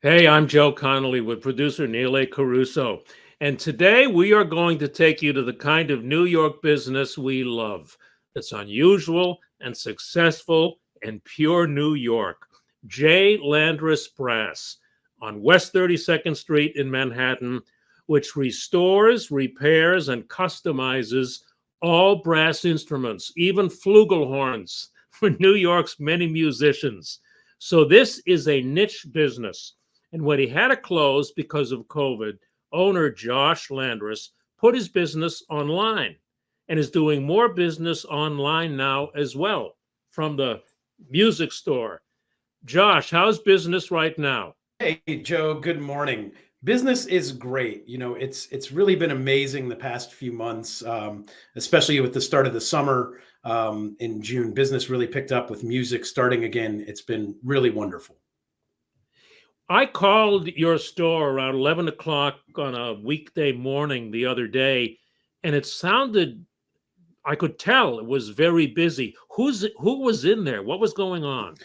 Hey, I'm Joe Connolly with producer Neil A. Carousso. And today we are going to take you to the kind of New York business we love. That's unusual and successful and pure New York. J. Landress Brass on West 32nd Street in Manhattan, which restores, repairs, and customizes all brass instruments, even flugelhorns for New York's many musicians. So this is a niche business. And when he had to close because of COVID, owner Josh Landress put his business online and is doing more business online now as well from the music store. Josh, how's business right now? Hey, Joe, good morning. Business is great. It's really been amazing the past few months, especially with the start of the summer in June. Business really picked up with music starting again. It's been really wonderful. I called your store around 11 o'clock on a weekday morning the other day, and it sounded, I could tell it was very busy. Who was in there? What was going on?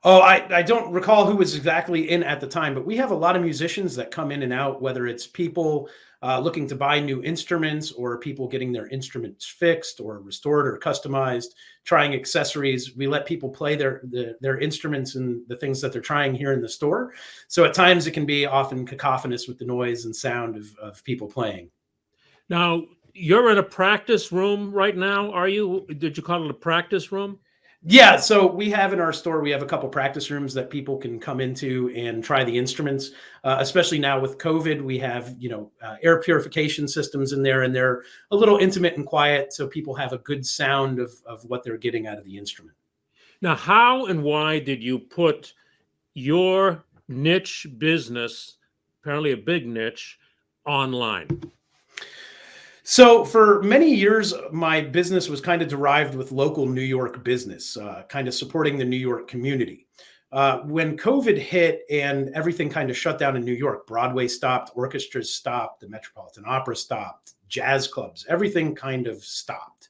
Oh, I don't recall who was exactly in at the time, but we have a lot of musicians that come in and out, whether it's people looking to buy new instruments or people getting their instruments fixed or restored or customized, trying accessories. We let people play their instruments and the things that they're trying here in the store. So at times it can be often cacophonous with the noise and sound of people playing. Now, you're in a practice room right now, are you? Did you call it a practice room? Yeah, so we have in our store, we have a couple practice rooms that people can come into and try the instruments. Especially now with COVID, we have air purification systems in there, and they're a little intimate and quiet, so people have a good sound of what they're getting out of the instrument. Now, how and why did you put your niche business, apparently a big niche, online? So for many years, my business was kind of derived with local New York business, kind of supporting the New York community. When COVID hit and everything kind of shut down in New York, Broadway stopped, orchestras stopped, the Metropolitan Opera stopped, jazz clubs, everything kind of stopped.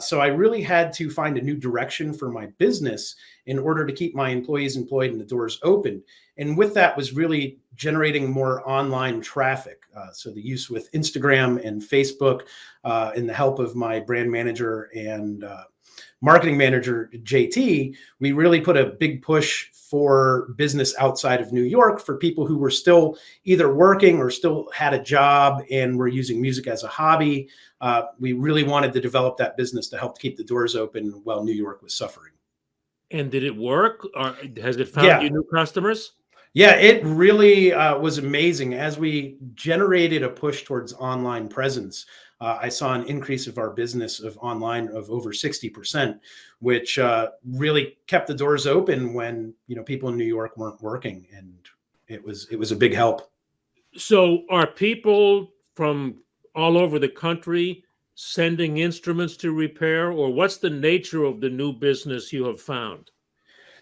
So I really had to find a new direction for my business in order to keep my employees employed and the doors open. And with that was really generating more online traffic. So the use with Instagram and Facebook, and the help of my brand manager and marketing manager, JT, we really put a big push for business outside of New York for people who were still either working or still had a job and were using music as a hobby. We really wanted to develop that business to help keep the doors open while New York was suffering. And did it work? Or has it found you Yeah, new customers? Yeah, it really was amazing. As we generated a push towards online presence, I saw an increase of our business of online of over 60%, which really kept the doors open when people in New York weren't working, and it was a big help. So, are people from all over the country sending instruments to repair, or what's the nature of the new business you have found?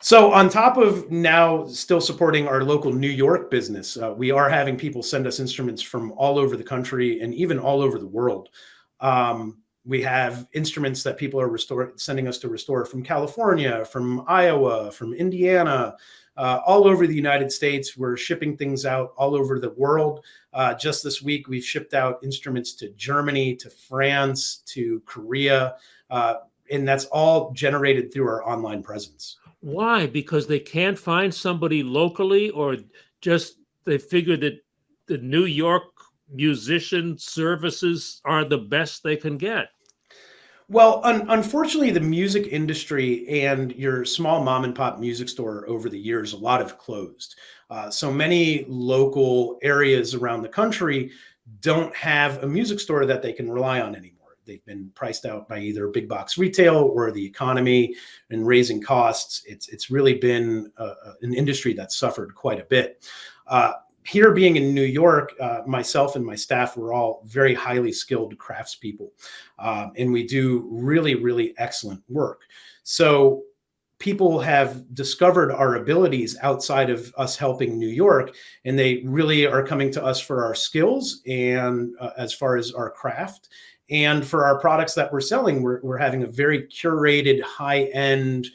So, on top of now still supporting our local New York business, we are having people send us instruments from all over the country and even all over the world. We have instruments that people are sending us to restore from California, from Iowa, from Indiana, all over the United States. We're shipping things out all over the world. Just this week, we've shipped out instruments to Germany, to France, to Korea, and that's all generated through our online presence. Why? Because they can't find somebody locally, or just they figure that the New York musician services are the best they can get. Well, unfortunately, the music industry and your small mom and pop music store over the years, a lot have closed. So many local areas around the country don't have a music store that they can rely on anymore. They've been priced out by either big box retail or the economy and raising costs. It's really been an industry that's suffered quite a bit. Here being in New York, myself and my staff were all very highly skilled craftspeople, and we do really, really excellent work. So people have discovered our abilities outside of us helping New York, and they really are coming to us for our skills and as far as our craft. And for our products that we're selling, we're having a very curated, high end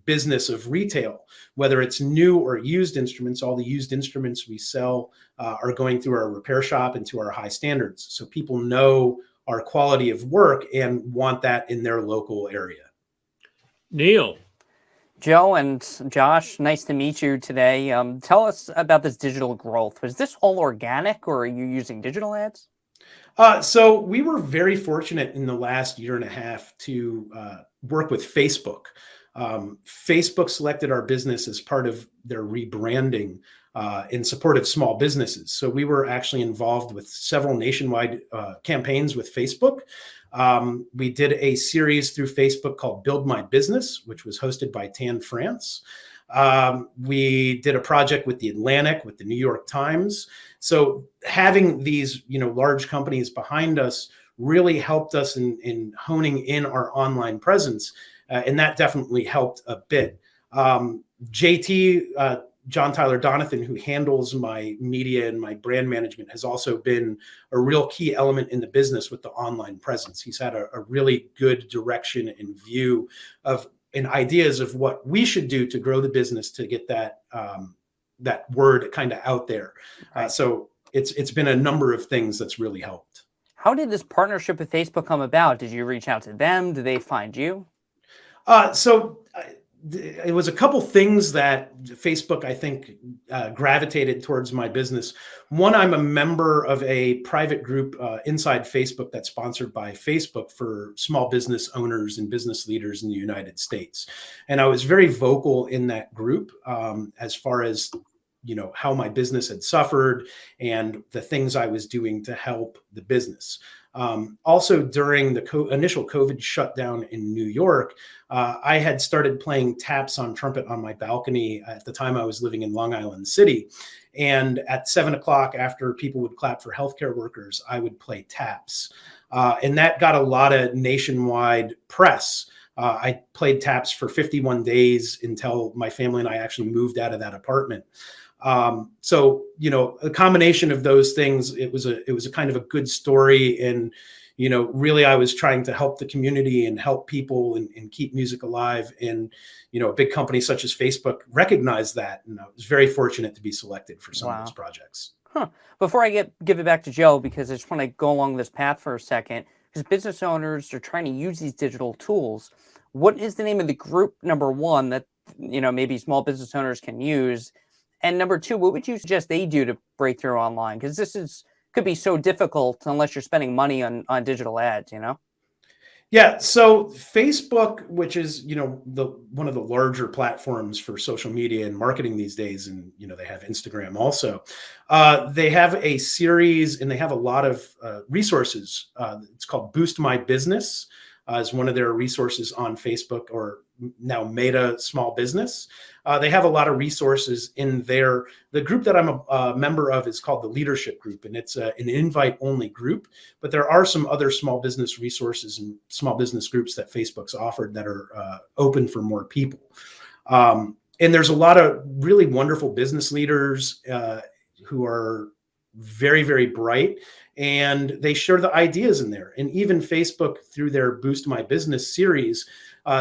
business of retail, whether it's new or used instruments. All the used instruments we sell are going through our repair shop and to our high standards. So people know our quality of work and want that in their local area. Neil. Joe and Josh, nice to meet you today. Tell us about this digital growth. Was this all organic, or are you using digital ads? So we were very fortunate in the last year and a half to work with Facebook. Facebook selected our business as part of their rebranding in support of small businesses. So we were actually involved with several nationwide campaigns with Facebook. We did a series through Facebook called Build My Business, which was hosted by Tan France. We did a project with the Atlantic, with the New York Times. So having these, large companies behind us really helped us in honing in our online presence. And that definitely helped a bit. JT, John Tyler Donathan, who handles my media and my brand management, has also been a real key element in the business with the online presence. He's had a really good direction and view of and ideas of what we should do to grow the business to get that that word kind of out there. Right. So it's been a number of things that's really helped. How did this partnership with Facebook come about? Did you reach out to them? Did they find you? It was a couple things that Facebook, I think, gravitated towards my business. One, I'm a member of a private group inside Facebook that's sponsored by Facebook for small business owners and business leaders in the United States. And I was very vocal in that group as far as, how my business had suffered and the things I was doing to help the business. Also, during the initial COVID shutdown in New York, I had started playing taps on trumpet on my balcony. At the time, I was living in Long Island City. And at 7 o'clock, after people would clap for healthcare workers, I would play taps. And that got a lot of nationwide press. I played taps for 51 days until my family and I actually moved out of that apartment. So, a combination of those things, it was a kind of a good story. And, really I was trying to help the community and help people and keep music alive. And, a big company such as Facebook recognized that. And I was very fortunate to be selected for some of those projects. Before I give it back to Joe, because I just want to go along this path for a second, because business owners are trying to use these digital tools. What is the name of the group, number one, that, maybe small business owners can use? And number two, what would you suggest they do to break through online? Because this could be so difficult unless you're spending money on digital ads, Yeah. So Facebook, which is, one of the larger platforms for social media and marketing these days, and, they have Instagram also, they have a series and they have a lot of resources. It's called Boost My Business is one of their resources on Facebook, or now Meta Small Business. They have a lot of resources in there. The group that I'm a member of is called the Leadership Group, and it's an invite-only group. But there are some other small business resources and small business groups that Facebook's offered that are open for more people. And there's a lot of really wonderful business leaders who are very, very bright, and they share the ideas in there. And even Facebook, through their Boost My Business series,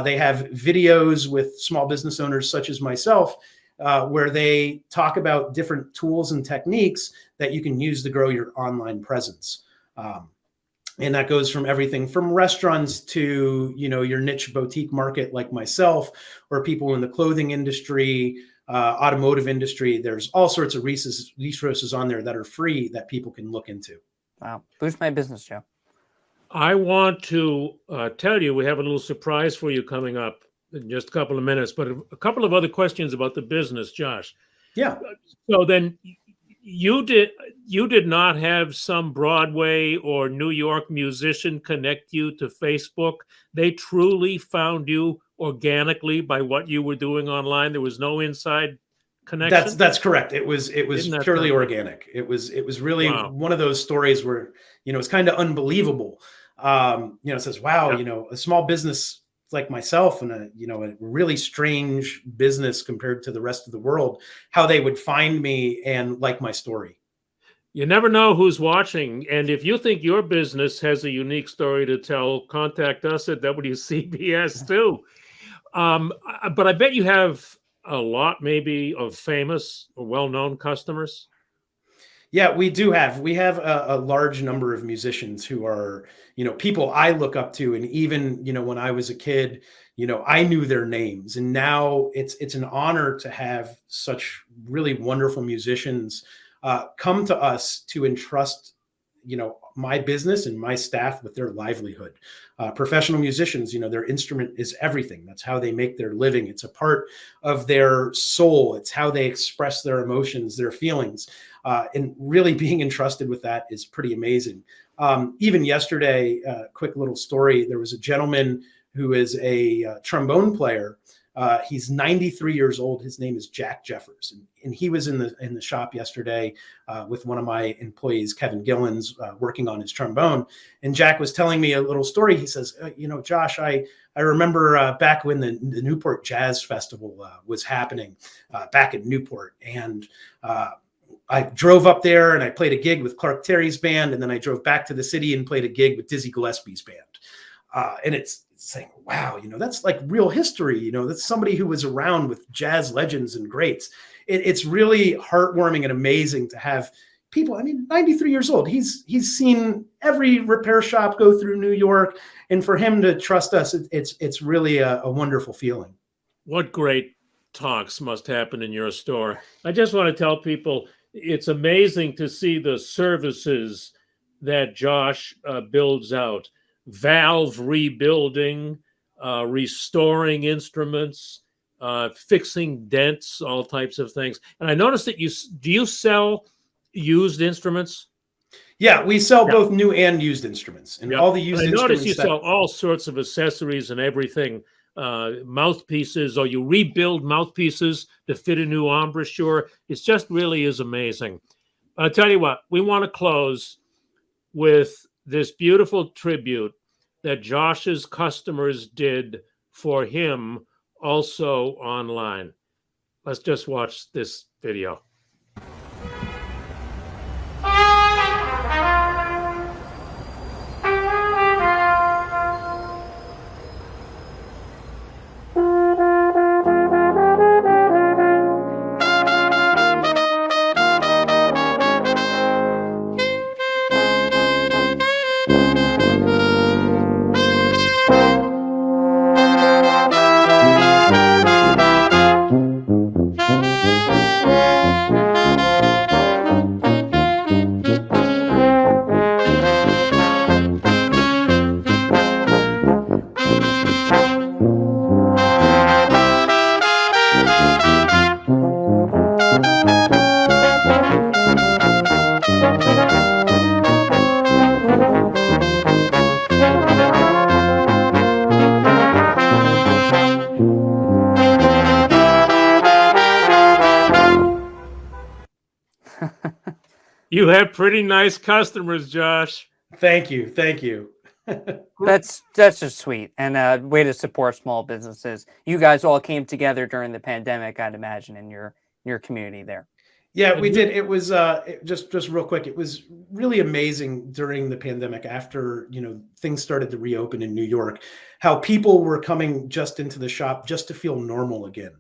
they have videos with small business owners such as myself, where they talk about different tools and techniques that you can use to grow your online presence. And that goes from everything from restaurants to, your niche boutique market like myself, or people in the clothing industry, automotive industry. There's all sorts of resources on there that are free that people can look into. Wow. Boost My Business, Joe. I want to tell you, we have a little surprise for you coming up in just a couple of minutes, but a couple of other questions about the business, Josh. Yeah. So then you did not have some Broadway or New York musician connect you to Facebook. They truly found you organically by what you were doing online. There was no inside connection. That's correct. It was purely organic. It was really one of those stories where, it's kind of unbelievable. It says, wow, a small business like myself and a really strange business compared to the rest of the world, how they would find me and like my story. You never know who's watching. And if you think your business has a unique story to tell, contact us at WCBS too. But I bet you have a lot, maybe, of famous or well-known customers. Yeah, we do have. We have a large number of musicians who are, people I look up to, and even, when I was a kid, I knew their names, and now it's an honor to have such really wonderful musicians come to us to entrust, my business and my staff with their livelihood. Professional musicians, their instrument is everything. That's how they make their living. It's a part of their soul. It's how they express their emotions, their feelings. And really being entrusted with that is pretty amazing. Even yesterday, quick little story, there was a gentleman who is a trombone player. He's 93 years old. His name is Jack Jeffers, and he was in the shop yesterday with one of my employees, Kevin Gillens, working on his trombone. And Jack was telling me a little story. He says, Josh, I remember back when the Newport Jazz Festival was happening back in Newport, and I drove up there and I played a gig with Clark Terry's band, and then I drove back to the city and played a gig with Dizzy Gillespie's band. And it's saying, wow, that's like real history. That's somebody who was around with jazz legends and greats. It's really heartwarming and amazing to have people. I mean, 93 years old. He's seen every repair shop go through New York, and for him to trust us, it's really a wonderful feeling. What great talks must happen in your store. I just want to tell people it's amazing to see the services that Josh builds out. Valve rebuilding, restoring instruments, fixing dents, all types of things. And I noticed that do you sell used instruments? Yeah, we sell both new and used instruments, and all the used instruments. I noticed you sell all sorts of accessories and everything, mouthpieces, or you rebuild mouthpieces to fit a new embouchure. It just really is amazing. I'll tell you what, we want to close with this beautiful tribute that Josh's customers did for him also online. Let's just watch this video. You have pretty nice customers, Josh. Thank you. Thank you. That's just sweet, and a way to support small businesses. You guys all came together during the pandemic, I'd imagine, in your community there. Yeah, we did. It was just real quick. It was really amazing during the pandemic, after things started to reopen in New York, how people were coming just into the shop just to feel normal again.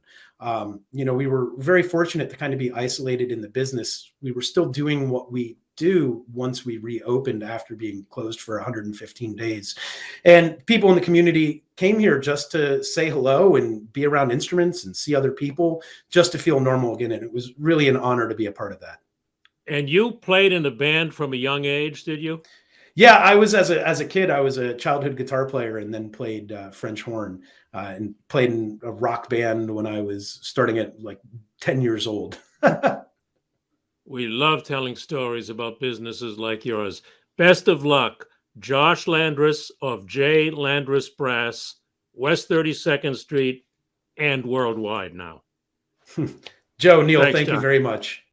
We were very fortunate to kind of be isolated in the business. We were still doing what we do once we reopened after being closed for 115 days. And people in the community came here just to say hello and be around instruments and see other people, just to feel normal again. And it was really an honor to be a part of that. And you played in a band from a young age, did you? Yeah, I was as a kid. I was a childhood guitar player, and then played French horn and played in a rock band when I was starting at like 10 years old. We love telling stories about businesses like yours. Best of luck, Josh Landress of J, Landress Brass, West 32nd Street, and worldwide now. Joe, Neil, Thanks, thank John. you very much.